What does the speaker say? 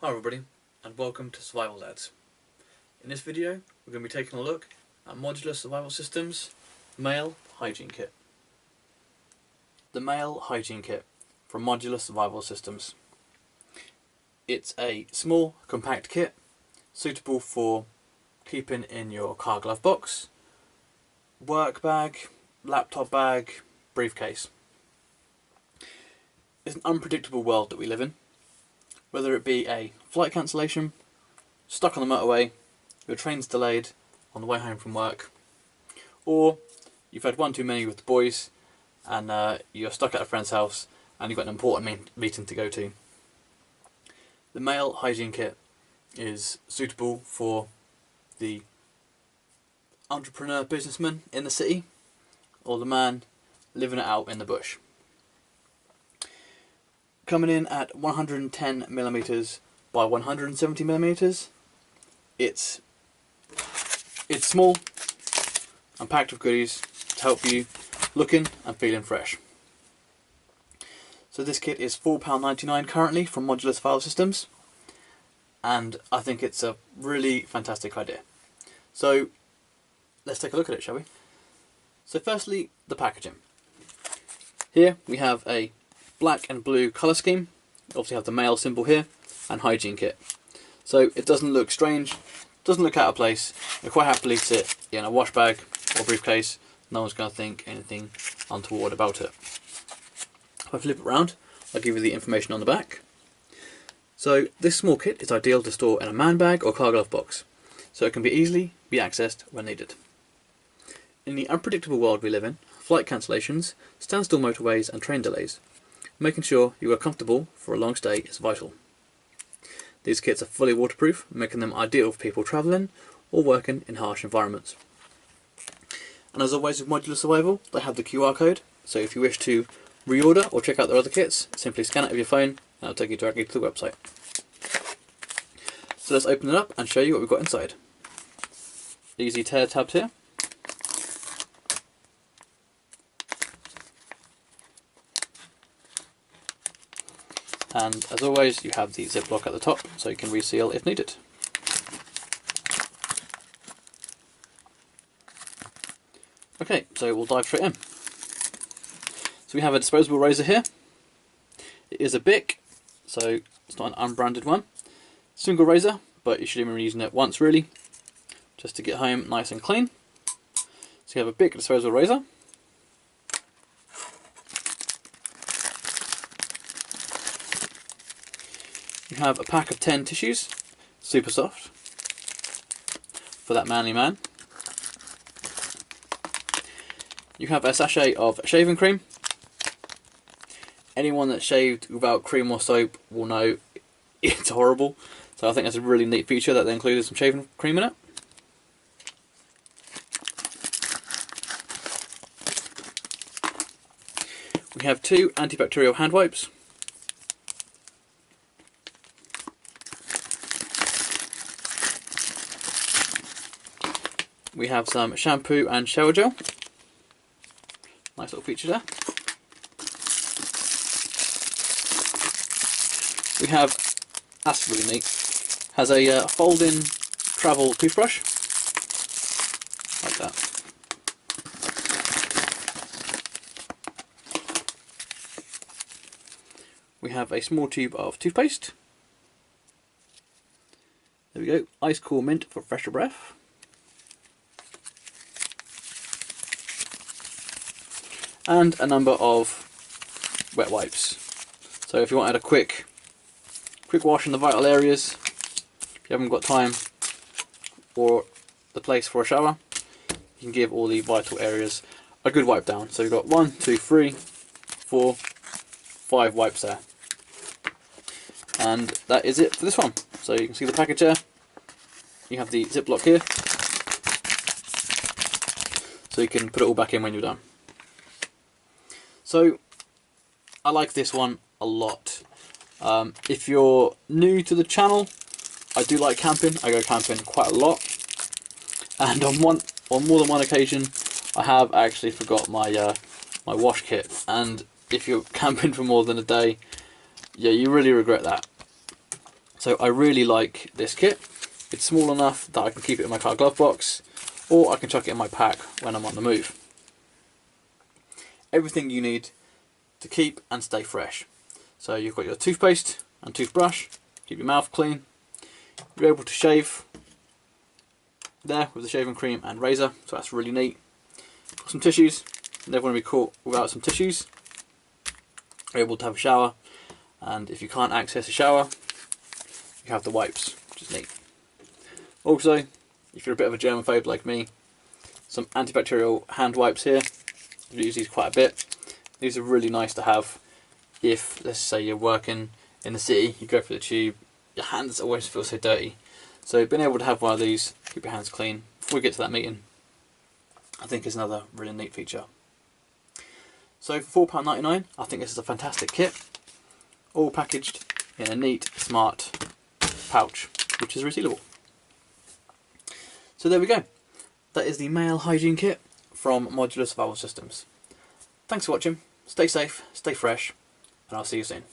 Hi everybody, and welcome to Survival Dads. In this video we're going to be taking a look at Modular Survival System's Male Hygiene Kit. The Male Hygiene Kit from Modular Survival Systems. It's a small, compact kit suitable for keeping in your car glove box, work bag, laptop bag, briefcase. It's an unpredictable world that we live in. Whether it be a flight cancellation, stuck on the motorway, your train's delayed on the way home from work, or you've had one too many with the boys and you're stuck at a friend's house and you've got an important meeting to go to. The Male Hygiene Kit is suitable for the entrepreneur businessman in the city or the man living it out in the bush. Coming in at 110mm by 170mm, it's small and packed with goodies to help you looking and feeling fresh. So this kit is £4.99 currently from Modular Survival Systems, and I think it's a really fantastic idea. So let's take a look at it, shall we? So firstly, the packaging. Here we have a black and blue colour scheme. Obviously have the male symbol here, and hygiene kit. So it doesn't look strange, doesn't look out of place. It quite happily sit in a wash bag or briefcase. No one's going to think anything untoward about it. If I flip it around, I'll give you the information on the back. So this small kit is ideal to store in a man bag or car glove box, so it can easily be accessed when needed. In the unpredictable world we live in, flight cancellations, standstill motorways and train delays, making sure you are comfortable for a long stay is vital. These kits are fully waterproof, making them ideal for people travelling or working in harsh environments. And as always with Modular Survival, they have the QR code, so if you wish to reorder or check out their other kits, simply scan it with your phone and it'll take you directly to the website. So let's open it up and show you what we've got inside. Easy tear tabs here. And as always, you have the ziplock at the top, so you can reseal if needed. Okay, so we'll dive straight in. So we have a disposable razor here. It is a Bic, so it's not an unbranded one. Single razor, but you should have been using it once really, just to get home nice and clean. So you have a Bic disposable razor. You have a pack of 10 tissues, super soft, for that manly man. You have a sachet of shaving cream. Anyone that's shaved without cream or soap will know it's horrible, so I think that's a really neat feature that they included some shaving cream in it. We have 2 antibacterial hand wipes. We have some shampoo and shower gel. Nice little feature there. We have, that's really neat, has a fold-in travel toothbrush, like that. We have a small tube of toothpaste. There we go, ice cool mint for fresher breath. And a number of wet wipes. So if you wanted a quick wash in the vital areas, if you haven't got time or the place for a shower, you can give all the vital areas a good wipe down. So you've got 1, 2, 3, 4, 5 wipes there. And that is it for this one. So you can see the package there. You have the ziplock here, so you can put it all back in when you're done. So I like this one a lot. If you're new to the channel, I do like camping. I go camping quite a lot, and on more than one occasion I have actually forgot my my wash kit, and if you're camping for more than a day, yeah, you really regret that. So I really like this kit. It's small enough that I can keep it in my car glove box, or I can chuck it in my pack when I'm on the move. Everything you need to keep and stay fresh. So you've got your toothpaste and toothbrush, keep your mouth clean. You're able to shave there with the shaving cream and razor, so that's really neat. Got some tissues, never want to be caught without some tissues. You're able to have a shower, and if you can't access a shower, you have the wipes, which is neat. Also, if you're a bit of a germaphobe like me, some antibacterial hand wipes here. I use these quite a bit. These are really nice to have if, let's say, you're working in the city, you go through the tube, your hands always feel so dirty. So being able to have one of these, keep your hands clean before we get to that meeting, I think is another really neat feature. So for £4.99, I think this is a fantastic kit, all packaged in a neat, smart pouch, which is resealable. So there we go. That is the male hygiene kit from Modular Survival Systems. Thanks for watching, stay safe, stay fresh, and I'll see you soon.